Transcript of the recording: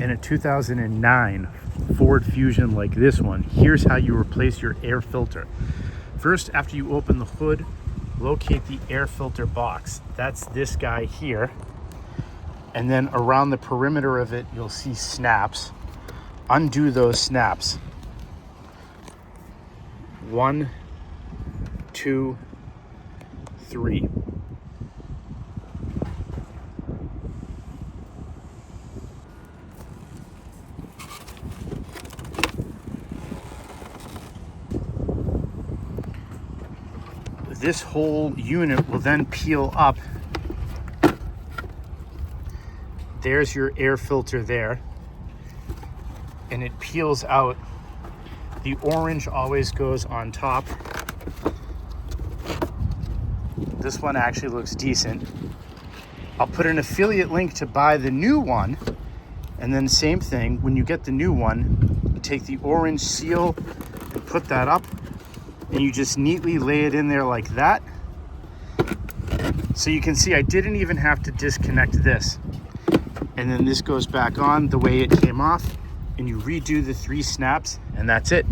in a 2009 Ford Fusion like this one, here's how you replace your air filter. First, after you open the hood, locate the air filter box. That's this guy here. And then around the perimeter of it, you'll see snaps. Undo those snaps. 1, 2, 3. This whole unit will then peel up. There's your air filter there. And it peels out. The orange always goes on top. This one actually looks decent. I'll put an affiliate link to buy the new one. And then same thing, when you get the new one, you take the orange seal and put that up. And you just neatly lay it in there like that. So you can see I didn't even have to disconnect this. And then this goes back on the way it came off, and you redo the 3 snaps, and that's it.